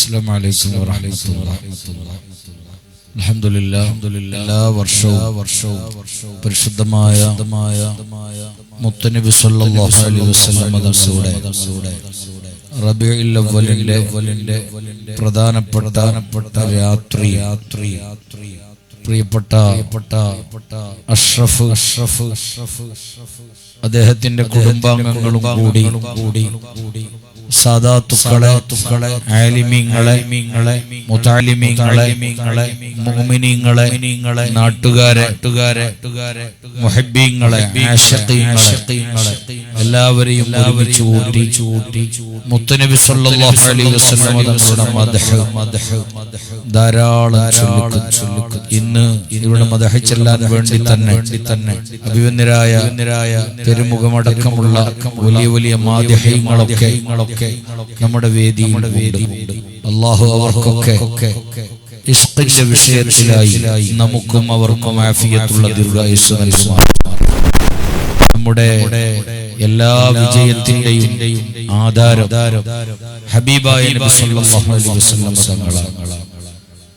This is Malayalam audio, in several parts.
അസ്സലാമു അലൈക്കും വറഹ്മത്തുള്ളാഹി. അൽഹംദുലില്ലാഹ് എല്ലാ വർഷവും പരിശുദ്ധമായ മുത്തനബി സല്ലല്ലാഹു അലൈഹി വസല്ലം തങ്ങളുടെ റബീഉൽ അവ്വലിന്റെ പ്രധാനപ്പെട്ട രാത്രി പ്രിയപ്പെട്ട അഷ്റഫ് അദ്ദേഹത്തിന്റെ കുടുംബാംഗങ്ങളും കൂടി സാദാത്തുക്കളെ ആലിമീങ്ങളെ മുതഅല്ലിമീങ്ങളെ മുഅ്മിനീങ്ങളെ നാട്ടുകാരെ മുഹബ്ബീങ്ങളെ ആശിഖീങ്ങളെ എല്ലാവരെയും ഒരുമിച്ച് കൂട്ടി മുത്തനബി സല്ലല്ലാഹു അലൈഹി വസല്ലം തങ്ങളുടെ മദ്ഹ് ധാരാളം ചൊല്ലിക്കും. ഇന്ന് ഇവിടെ മദ്ഹ് ചൊല്ലാൻ വേണ്ടി തന്നെ അഭിവന്യരായ പെരുമുഖമടക്കമുള്ള വലിയ മാദ്ഹീങ്ങളൊക്കെ നമ്മുടെ വേദിയിലുണ്ട്. അല്ലാഹു അവർക്കൊക്കെ ഇഷ്ഖിന്റെ വിഷയത്തിലായി നമുക്കും അവർക്കും ആഫിയത്തുള്ള ദീർഘായുസ്സ് നൽകുമാറാകട്ടെ. നമ്മുടെ എല്ലാ വിജയത്തിന്റെയും ആധാരം ഹബീബായ നബി സല്ലല്ലാഹു അലൈഹി വസല്ലം തങ്ങളാണ്.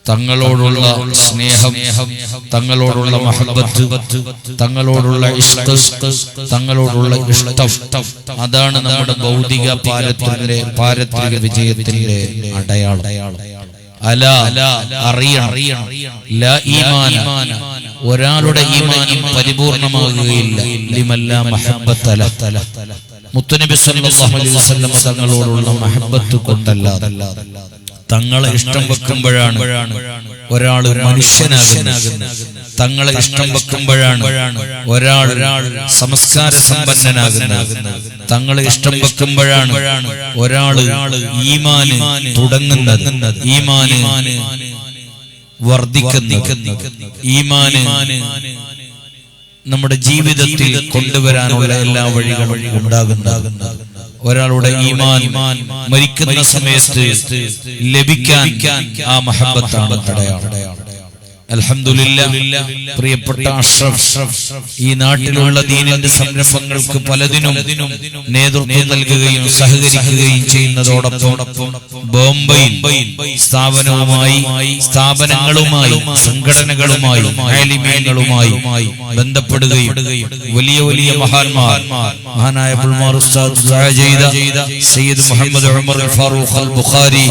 തങ്ങളോടുള്ള സ്നേഹം, തങ്ങളോടുള്ള മഹബ്ബത്ത്, തങ്ങളോടുള്ള ഇഷ്ഖ്, തങ്ങളോടുള്ള ഇഷ്ടം, അതാണ് നമ്മുടെ ഭൗതിക പാരത്രിക വിജയത്തിന്റെ അടയാളം. അറിയണം, ലാ ഈമാന, ഒരാളുടെ ഈമാനം പരിപൂർണമാകുകയില്ല ലിമല്ലാ മഹബ്ബത ലഹ, മുത്തനബി സല്ലല്ലാഹു അലൈഹി വസല്ലം തങ്ങളോടുള്ള മഹബ്ബത്ത് കൊണ്ടല്ലാതെ. തങ്ങളെ ഇഷ്ടം വെക്കുമ്പോഴാണ് ഒരാൾ മനുഷ്യനാകുന്നത്. തങ്ങളെ ഇഷ്ടം വെക്കുമ്പോഴാണ് ഒരാൾ സംസ്കാര സമ്പന്നനാകുന്നത്. തങ്ങളെ ഇഷ്ടം വെക്കുമ്പോഴാണ് ഒരാൾ ഈമാന് തുടങ്ങുന്നത്, ഈമാന് വർദ്ധിക്കുന്നത്, ഈമാന് നമ്മുടെ ജീവിതത്തിൽ കൊണ്ടുവരാനുള്ള എല്ലാ വഴികളും ഉണ്ടാകുന്നത്. ഒരാളുടെ ഈമാൻ മരിക്കുന്ന സമയത്ത് ലഭിക്കാൻ ആ മഹബ്ബത്താണ് അടയാളം. അൽഹംദുലില്ലാഹ്, പ്രിയപ്പെട്ട അഷ്റഫ് ഈ നാട്ടിലുള്ള ദീനിന്റെ സംരംഭങ്ങൾക്ക് പലതിനും നേതൃത്വം നൽകുകയും സഹകരിക്കുകയും ചെയ്യുന്നതോടൊപ്പം ബോംബെയിൽ സ്ഥാപനങ്ങളുമായി സംഘടനകളുമായി ആലിമീങ്ങളുമായി ബന്ധപ്പെടുകയും വലിയ മഹാനായ പുൽമാർ ഉസ്താദ് ദുആ ചെയ്ത സയ്യിദ് മുഹമ്മദ് ഉമർ അൽ ഫാറൂഖ് അൽ ബുഖാരി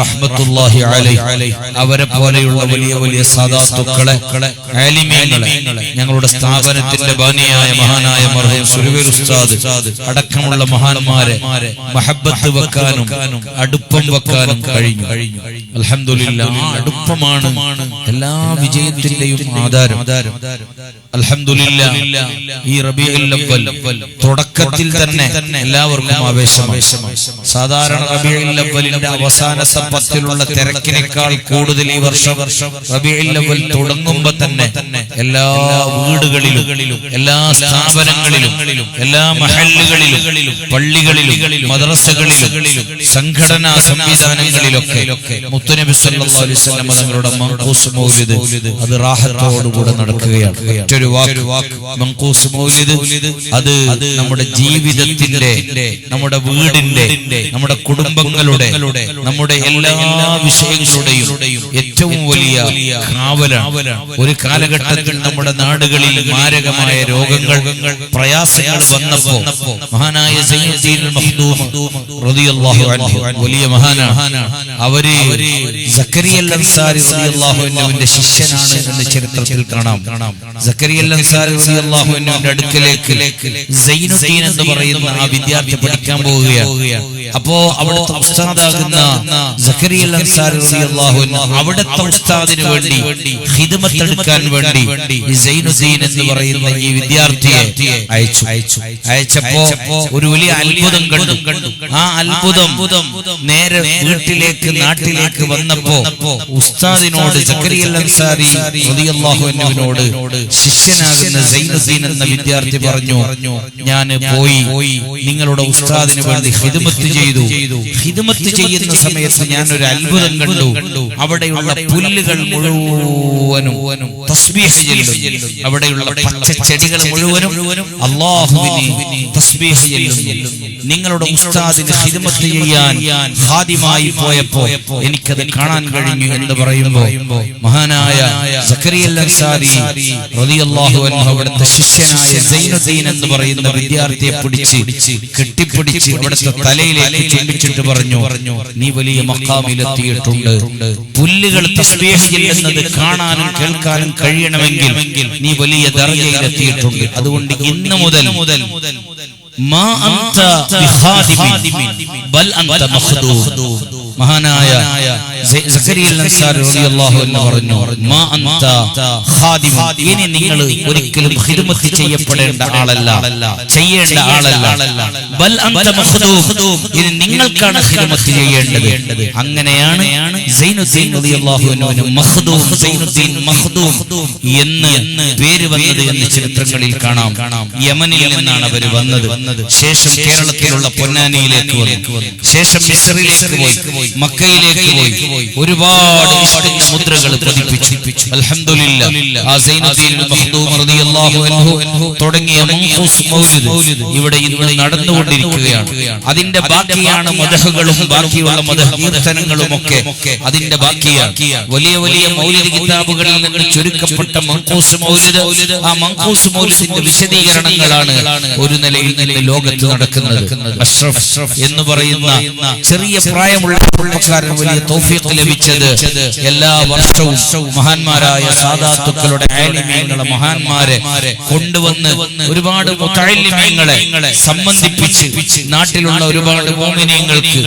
റഹ്മത്തുള്ളാഹി അലൈഹി അവരെ പോലെയുള്ള വലിയ സാദാത്തുക്കളെ ആലിമീങ്ങളെ ഞങ്ങളുടെ സ്ഥാപനത്തിന്റെ ബാനിയായ മഹാനായ മർഹൂം സുരവീർ ഉസ്താദ് അടക്കമുള്ള മഹാന്മാരെ മഹബ്ബത്ത് വെക്കാനും അടുപ്പം വെക്കാനും കഴിഞ്ഞു. അൽഹംദുലില്ലാഹ്, ആ അടുപ്പമാണ് എല്ലാ വിജയത്തിന്റെയും ആധാരം. അൽഹംദുലില്ലാഹ്, ഈ റബീഉൽ അവ്വൽ തുടക്കത്തിൽ തന്നെ എല്ലാവർക്കും ആവേശമായി. സാധാരണ റബീഉൽ അവ്വലിന്റെ അവസാനത്തെ പത്തിലുള്ള തിരക്കിനേക്കാൾ കൂടുതൽ ഈ വർഷം റബീഉൽ അവ്വൽ തുടങ്ങുമ്പോൾ തന്നെ എല്ലാ വീടുകളിലും എല്ലാ സ്ഥാപനങ്ങളിലും എല്ലാ മഹല്ലുകളിലും പള്ളികളിലും മദ്രസകളിലും സംഘടനാ സംവിധാനങ്ങളിലൊക്കെ മുത്തുനബി സല്ലല്ലാഹു അലൈഹി വസല്ലം തങ്ങളുടെ മൻഖൂസ് മൗലിദ് അത് റാഹത്തോടുകൂടെ നടക്കുകയാണ്. മറ്റൊരു വാക്ക് മൻഖൂസ് മൗലിദ് അത് നമ്മുടെ ജീവിതത്തിന്റെ, നമ്മുടെ വീടിന്റെ, നമ്മുടെ കുടുംബങ്ങളുടെ, നമ്മുടെ എല്ലാ വിഷയങ്ങളുടെയും ഏറ്റവും വലിയ കാവലാണ്. ഒരു കാലഘട്ടത്തിൽ നമ്മുടെ നാടുകളിൽ മാരകമായ രോഗങ്ങൾ, പ്രയാസങ്ങൾ വന്നപ്പോ മഹാനായ സയ്യിദുൽ മഖ്ദൂം റളിയല്ലാഹു അൻഹു, വലിയ മഹാനാണ്, അവര് സക്കരിയ അൽ അൻസാരി റളിയല്ലാഹു അൻഹുവിന്റെ ശിഷ്യനാണ് എന്ന് ചരിത്രത്തിൽ കാണാം. സക്കരിയ അൽ അൻസാരി റളിയല്ലാഹു അൻഹുവിന്റെ അടുക്കലേക്ക് സൈനുദ്ദീൻ എന്ന് പറയുന്ന ആ വിദ്യാർത്ഥി പഠിക്കാൻ പോവുകയാണ്. അപ്പോ അവിടുത്തെ ഉസ്താദാകുന്ന സക്കരിയ അൽ അൻസാരി റളിയല്ലാഹു അൻഹു അവിടുത്തെ ഉസ്താദിന് വേണ്ടി ഖിദ്മത്ത് എടുക്കാൻ വേണ്ടി സൈനുദ്ദീൻ എന്ന് പറയുന്ന ഈ വിദ്യാർത്ഥിയെ അയച്ചപ്പോ ഒരു വലിയ അത്ഭുതം കണ്ടു. ആ അത്ഭുതം നേരെ നാട്ടിലേക്ക് വന്നപ്പോ വന്നപ്പോ ഉസ്താദിനോട് സക്കരിയ അൻസാരി റളിയല്ലാഹു അൻഹുവിനോട് ശിഷ്യനാകുന്ന സൈനുദ്ദീൻ എന്ന വിദ്യാർത്ഥി പറഞ്ഞു, ഞാൻ പോയി നിങ്ങളുടെ ഉസ്താദിന് വേണ്ടി ഖിദ്മത്ത് ചെയ്തു. ഖിദ്മത്ത് ചെയ്യുന്ന സമയത്ത് ഞാൻ ഒരു അത്ഭുതം കണ്ടു. അവിടെയുള്ള പുല്ലുകൾ മുഴുവനും തസ്ബീഹ് ചൊല്ലുന്നു. അവിടെയുള്ള പച്ചച്ചെടികൾ മുഴുവനും അല്ലാഹുവിനെ തസ്ബീഹ് ചൊല്ലുന്നു. നിങ്ങളുടെ ഉസ്താദിന് ഖിദ്മത്ത് ചെയ്യാൻ ഖാദിമായി പോയപ്പോ എനിക്കത് കാണാൻ കഴിഞ്ഞു എന്ന് പറയുമ്പോൾ മഹാനായ സക്കരിയ അൻസാരി റളിയല്ലാഹു അൻഹു അവിടുത്തെ ശിഷ്യനായ സൈനുദ്ദീൻ എന്ന് പറയുന്ന വിദ്യാർത്ഥിയെ പിടിച്ച് കെട്ടിപ്പിടിച്ച് അവിടുത്തെ തലയിലേക്ക് ചുംബിച്ചിട്ട് പറഞ്ഞു, നീ വലിയ മഖാമിലെത്തിയിട്ടുണ്ട്. പുല്ലുകൾ തസ്ബീഹ് ചെയ്യുന്നത് കാണാനും കേൾക്കാനും കഴിയണമെങ്കിൽ നീ വലിയ ദർജയിലെത്തിയിട്ടുണ്ട്. അതുകൊണ്ട് ഇന്ന് മുതൽ മാ അൻത ബിഖാദിമിൻ ബൽ അൻത മഖ്ദൂം. മഹാനായ സക്കരിയ അൻസാരി റളിയല്ലാഹു അൻഹു പറഞ്ഞു, മാ അൻത ഖാദിം, ഇനി നിങ്ങൾ ഒരിക്കലും ഖിദ്മത്ത് ചെയ്യപ്പെടേണ്ട ആളല്ല, ചെയ്യേണ്ട ആളല്ല. ബൽ അൻത മഖ്ദൂം, ഇനി നിങ്ങൾക്കാണ് ഖിദ്മത്ത് ചെയ്യേണ്ടത്. അങ്ങനെയാണ് സൈനുദ്ദീൻ റളിയല്ലാഹു അൻഹുവിന് മഖ്ദൂം, സൈനുദ്ദീൻ മഖ്ദൂം എന്ന് പേര് വന്നത് എന്ന് ചരിത്രങ്ങളിൽ കാണാം. യമനിൽ നിന്നാണ് അവർ വന്നത്. ശേഷം കേരളത്തിലുള്ള പൊന്നാനിയിലേക്ക് വന്നു. ശേഷം മിസ്റിലേക്ക് പോയി, മക്കയിലേക്ക് പോയി. ഒരുപാട് ഇഷ്ടിന്റെ മുദ്രകൾ പതിപ്പിച്ചു. അൽഹംദുലില്ലാഹ്. ആ സൈനുദ്ദീൻ മഖ്ദൂം റളിയല്ലാഹു അൻഹു തുടങ്ങിയ മൻഖൂസ് മൗലിദ് ഇവിടെ ഇന്ന് നടന്നുകൊണ്ടിരിക്കുകയാണ്. അതിന്റെ ബാക്കിയാണ് മദ്ഹുകളും ബാക്കിയുള്ള മദ്ഹ് കീർത്തനങ്ങളും ഒക്കെ അതിന്റെ ബാക്കിയാണ്. വലിയ വലിയ മൗലിദ് കിതാബുകളിൽ നിന്ന് ചുരുക്കപ്പെട്ട മൻഖൂസ് മൗലിദ്, ആ മൻഖൂസ് മൗലിദിന്റെ വിശദീകരണങ്ങളാണ് ഒരു നിലയിൽ ലോകത്ത് നടക്കുന്നത്. അഷ്റഫ് എന്ന് പറയുന്ന ചെറിയ പ്രായമുള്ള പുള്ളിക്കാരന് വലിയ തൗഫീഖ് ലഭിച്ചത് എല്ലാ വർഷവും മഹാന്മാരായ സാദാത്തുക്കളുടെ ആലിമീങ്ങളെ മഹാന്മാരെ കൊണ്ടുവന്ന് ഒരുപാട് മുതഅല്ലിമീങ്ങളെ സംബന്ധിപ്പിച്ച് നാട്ടിലുള്ള ഒരുപാട് മുഅ്മിനീങ്ങൾക്ക്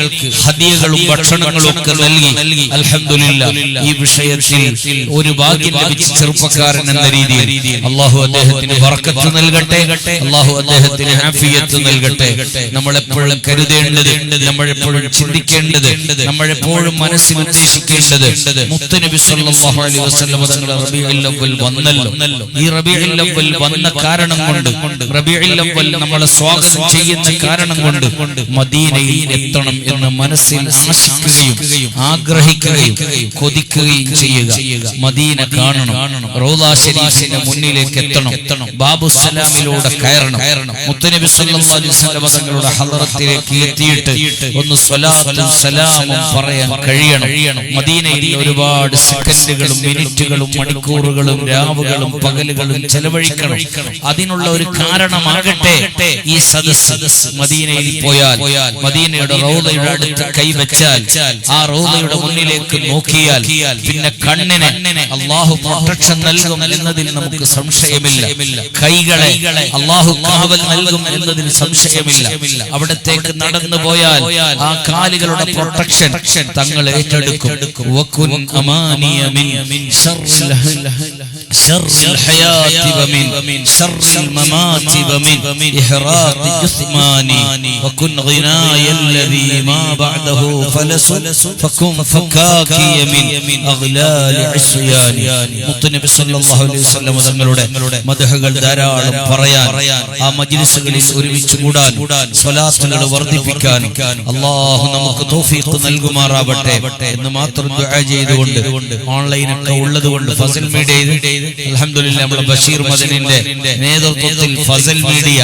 ഹദിയകളും ഭക്ഷണങ്ങളും ഒക്കെ നൽകി. അൽഹംദുലില്ലാഹ്. ഈ വിഷയത്തിൽ ഒരു ഭാഗ്യം ലഭിച്ച ചെറുപ്പക്കാരൻ എന്ന രീതിയിൽ അല്ലാഹു അദ്ദേഹത്തിന് ബർക്കത്ത് നൽകട്ടെ, അല്ലാഹു അദ്ദേഹത്തിന് ആഫിയത്ത് നൽകട്ടെ. നമ്മളെപ്പോഴും കരുതേണ്ടത്, നമ്മളെപ്പോഴും ചിന്തിക്കേണ്ടത്, നമ്മളെപ്പോഴും മനസ്സിൽ ഉദ്ദേശിക്കേണ്ടത് മുത്തുനബി സല്ലല്ലാഹു അലൈഹി വസല്ലം തങ്ങളുടെ റബീഉൽ അവ്വൽ വന്നല്ലോ. ഈ റബീഉൽ അവ്വൽ വന്ന കാരണം കൊണ്ട്, റബീഉൽ അവ്വൽ നമ്മളെ സ്വാഗതം ചെയ്യുന്ന കാരണം കൊണ്ട് മദീനയിൽ എത്തണം എന്ന് മനസ്സിൽ ആശിക്കുകയും ആഗ്രഹിക്കുകയും കൊതിക്കുകയും ചെയ്യുക. മദീന കാണണം, റൗളാ ശരീഫിന്റെ മുന്നിലേക്ക് എത്തണം, ബാബുസ്സലാമിലൂടെ കയറണം, മുത്തുനബി സല്ലല്ലാഹു അലൈഹി വസല്ലം തങ്ങളുടെ ഹളറത്തിലേക്ക് എത്തിയിട്ട് ഒന്ന് സ്വലാത്തും സലാമും പറയാൻ കഴിയണം. മദീനയിൽ ഒരുപാട് സെക്കൻഡുകളും മിനിറ്റുകളും മണിക്കൂറുകളും രാവുകളും പകലുകളും ചെലവഴിക്കണം. അതിനുള്ള ഒരു കാരണമാകട്ടെ ഈ സദസ്സ്. മദീനയിൽ പോയാൽ, മദീനയുടെ റൗളയുടെ അടുത്ത് കൈവച്ചാൽ, ആ റൗളയുടെ മുന്നിലേക്ക് നോക്കിയാൽ പിന്നെ കണ്ണിനെ അല്ലാഹു പ്രൊട്ടക്ഷൻ നൽകും എന്നതിൽ നമുക്ക് സംശയമില്ല. കൈകളെ അല്ലാഹു കാവൽ നൽകും എന്നതിൽ സംശയമില്ല. അവിടത്തേക്ക് നടന്നു പോയാൽ ആ കാലുകളുടെ പ്രൊട്ടക്ഷൻ തങ്ങൾ ഏറ്റെടുക്കും. വകുൻ അമാനിയ മിൻ ശർറിൽ ഹയാതി വമിൻ ശർറിൽ മമാതി വമിൻ ഇഹ്റാഖി ജുസ്മാനി വകുൻ ഗിനായല്ലദീ മാ ബഅദഹു ഫലസു ഫകുൻ ഫകാകിയ മിൻ അഗ്ലാലി ഇസ്യാനി. മുത്തുനബി സല്ലല്ലാഹു അലൈഹി വസല്ലം തങ്ങളുടെ മദ്ഹുകൾ ധാരാളം പറയാൻ, ആ മജ്ലിസുകളിൽ ഒരുമിച്ച് കൂടാൻ, സ്വലാത്തുകൾ വർദ്ധിപ്പിക്കാൻ അല്ലാഹു നമുക്ക് തൗഫീഖ് നൽകുമാറാവട്ടെ എന്ന് മാത്രം ദുആ ചെയ്തുകൊണ്ട്, ഓൺലൈനൊക്കെ ഉള്ളതുകൊണ്ട് ഫസൽ മീഡിയയിൽ അൽഹംദുലില്ലാഹ് നമ്മുടെ ബഷീർ മദനിന്റെ നേതൃത്വത്തിൽ ഫസൽ മീഡിയ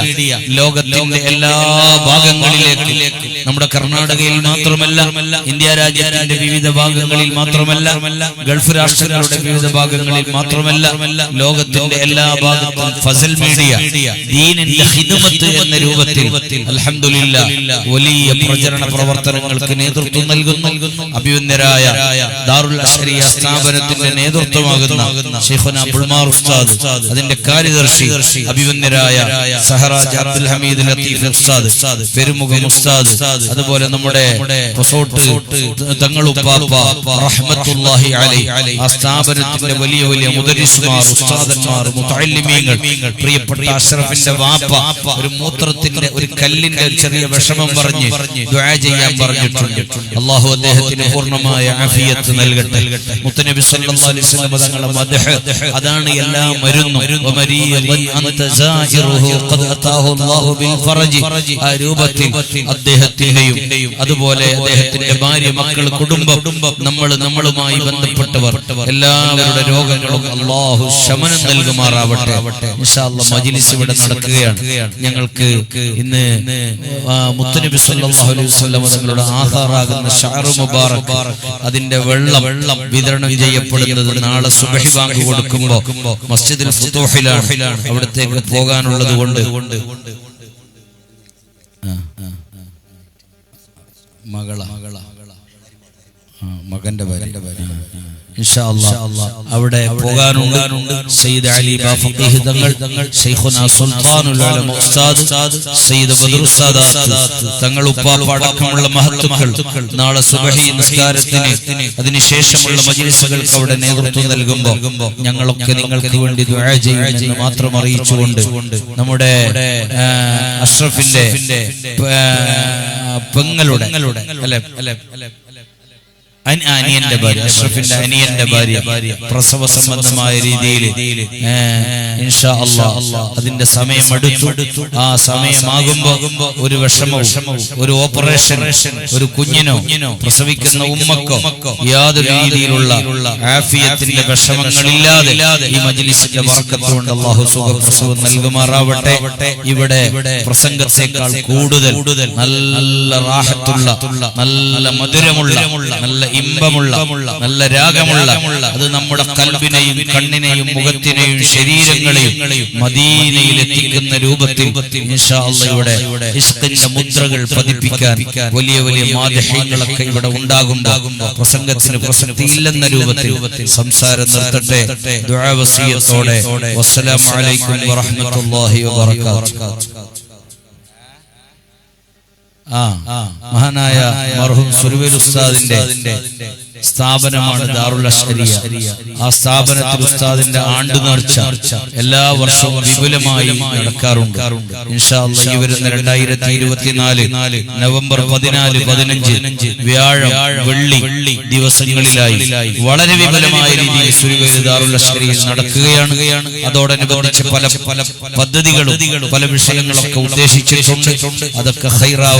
ലോകത്തിന്റെ എല്ലാ ഭാഗങ്ങളിലേക്ക്, നമ്മുടെ കർണാടകയിൽ മാത്രമല്ല, ഇന്ത്യ രാജ്യത്തിന്റെ വിവിധ ഭാഗങ്ങളിൽ മാത്രമല്ല, ഗൾഫ് രാഷ്ട്രങ്ങളുടെ വിവിധ ഭാഗങ്ങളിൽ മാത്രമല്ല, ലോകത്തിന്റെ എല്ലാ ഭാഗത്തും ഫസൽ മീഡിയ ദീനിന്റെ ഖിദ്മത്ത് എന്ന രൂപത്തിൽ അൽഹംദുലില്ലാഹ് വലിയ പ്രചരണ പ്രവർത്തനങ്ങൾക്ക് നേതൃത്വം നൽകുന്നു. അഭിവന്ദരായ ദാറുൽ അശ്രിയ സ്ഥാപനത്തിന്റെ നേതൃത്വമാകുന്ന ശൈഖുനാ ബുൾമാർ ഉസ്താദ്, അതിന്റെ കാര്യദർശി അഭിവന്ദരായ സഹറാജ് അബ്ദുൽ ഹമീദ് ലത്തീഫ് ഉസ്താദ്, പെരുമുഖം ഉസ്താദ്, അതുപോലെ നമ്മുടെ പൊസോട്ട് തങ്ങളുപ്പാപ്പ റഹ്മത്തുള്ളാഹി അലൈഹി ആ സ്ഥാപനത്തിന്റെ വലിയ വലിയ മുദരിസ്മാർ ഉസ്താദന്മാർ മുതഅല്ലിമീങ്ങൾ പ്രിയപ്പെട്ട അഷ്റഫിന്റെ വാപ്പ ഒരു മൂത്രത്തിന്റെ ഒരു കല്ലിന്റെ ചെറിയ വിഷമം പറഞ്ഞ് ദുആ ചെയ്യാൻ പറഞ്ഞിട്ടുണ്ട്. അല്ലാഹു അദ്ദേഹത്തിന് പൂർണ്ണമായ ആഫിയത്ത് നൽകട്ടെ. മുത്തനബി സല്ലല്ലാഹു അലൈഹി വസല്ലം തങ്ങളുടെ മദ്ഹ് അതാണ് എല്ലാ മരുന്നും. വമരീദൻ അൻത സാഇറുഹു ഖദ് അതാഹു അല്ലാഹു ബിൽ ഫറജ് ആ രൂപത്തിൽ അദ്ദേഹത്തിന്റെയും അതുപോലെ അദ്ദേഹത്തിന്റെ ഭാര്യ മക്കൾ കുടുംബം നമ്മളുമായി ബന്ധപ്പെട്ടവർ എല്ലാവരുടെ രോഗങ്ങളും അല്ലാഹു ശമനം നൽകുമാറാവട്ടെ. ഇൻഷാ അല്ലാഹ് മജ്ലിസ് ഇവിടെ നടക്കുകയാണ്. ഞങ്ങൾക്ക് ഇന്ന് മുത്തനബി സല്ലല്ലാഹു അലൈഹി വസല്ലം തങ്ങളുടെ ആഹാറാകുന്ന ഷഅർ മുബാറക് അതിന്റെ വെള്ളം വിതരണം ചെയ്യപ്പെടുന്നത് നാളെ സുബ്ഹി ബാങ്ക് കൊടുക്കുമ്പോൾ മസ്ജിദുൽ ഫുതൂഹിലാണ്. അവിടത്തേക്ക് പോകാനുള്ളത് കൊണ്ട് മകന്റെ ഇൻഷാ അല്ലാഹ് അവിടെ പോകാനുണ്ട്. സയ്യിദ് അലി ബാഫഖീഹ് തങ്ങൾ, ശൈഖുനാ സുൽത്താനുൽ ഉലമ ഉസ്താദ് സയ്യിദ് ബദറുസ് സാദാത്ത് തങ്ങൾ ഉപ്പാപ്പ അടക്കമുള്ള മഹത്തുക്കൾ നാളെ സുബ്ഹി നിസ്കാരത്തിന് അതിനുശേഷമുള്ള മജ്ലിസുകൾക്ക് അവിടെ നേതൃത്വം നൽകുമ്പോൾ ഞങ്ങളൊക്കെ നിങ്ങൾക്ക് വേണ്ടി ദുആ ചെയ്യുമെന്ന് മാത്രം അറിയിച്ചുകൊണ്ട് നമ്മുടെ അഷ്റഫിന്റെ പെങ്ങളുടെ അനിയന്റെ ഭാര്യ അഷ്റഫിന്റെ അനിയന്റെ ഭാര്യ പ്രസവ സംബന്ധമായ രീതിയിൽ ഇൻഷാ അല്ലാഹ് അതിന്റെ സമയം അടുത്തു. ആ സമയമാകുമ്പോ ഒരു വിഷമവും ഒരു ഓപ്പറേഷൻ ഒരു കുഞ്ഞിനോ പ്രസവിക്കുന്ന ഉമ്മക്കോ യാതൊരു രീതിയിലുള്ള ആഫിയത്തിന്റെ വിഷമങ്ങളില്ലാതെ ഈ മജ്ലിസിന്റെ ബർക്കത്ത് കൊണ്ട് അല്ലാഹു സുഖപ്രസവം നൽകുമാറാവട്ടെ. ഇവിടെ പ്രസംഗത്തെക്കാൾ കൂടുതൽ നല്ല റാഹത്തുള്ള നല്ല മധുരമുള്ള നല്ല ഇമ്പമുള്ള നല്ല രാഗമുള്ള അത് നമ്മുടെ കൽബിനെയും കണ്ണിനെയും മുഖത്തിനെയും ശരീരങ്ങളെയും മദീനയിൽ എത്തിക്കുന്ന രൂപത്തിൽ ഇൻഷാ അല്ലാഹ് ഇവിടെ ഇസ്ഖിന്റെ മുദ്രകൾ പതിപ്പിക്കാൻ വലിയ വലിയ മാദഹീങ്ങളൊക്കെ ഇവിടെ ഉണ്ടാകുമ്പോൾ പ്രസംഗത്തിന് പ്രസക്തിയില്ലെന്ന രൂപത്തിൽ സംസാരം നിർത്തട്ടെ. ദുആ വസിയത്തോടെ വസ്സലാമു അലൈക്കും വറഹ്മത്തുള്ളാഹി വബറകാതുഹു. മഹാനായ മർഹൂം സുരുവേൽ ഉസ്താദിന്റെ സ്ഥാപനമാണ് ദാറുൽ അശ്അരിയ. ആ സ്ഥാപനത്തിൽ ഉസ്താദിന്റെ ആണ്ട് നേർച്ച എല്ലാ വർഷവും വിപുലമായി നടക്കാറുണ്ട്. ഇൻഷാ അല്ലാഹ് ഈ വരുന്ന 2024 നവംബർ 14, 15 വ്യാഴം വെള്ളി ദിവസങ്ങളിലായി വളരെ വിപുലമായ രീതിയിൽ സുരുവേൽ ദാറുൽ അശ്അരിയയിൽ നടക്കുകയാണ്. അതോടനുബന്ധിച്ച് പല പദ്ധതികളും പല വിഷയങ്ങളൊക്കെ ഉദ്ദേശിച്ചിട്ടുണ്ട്. അതൊക്കെ ഖൈറാവ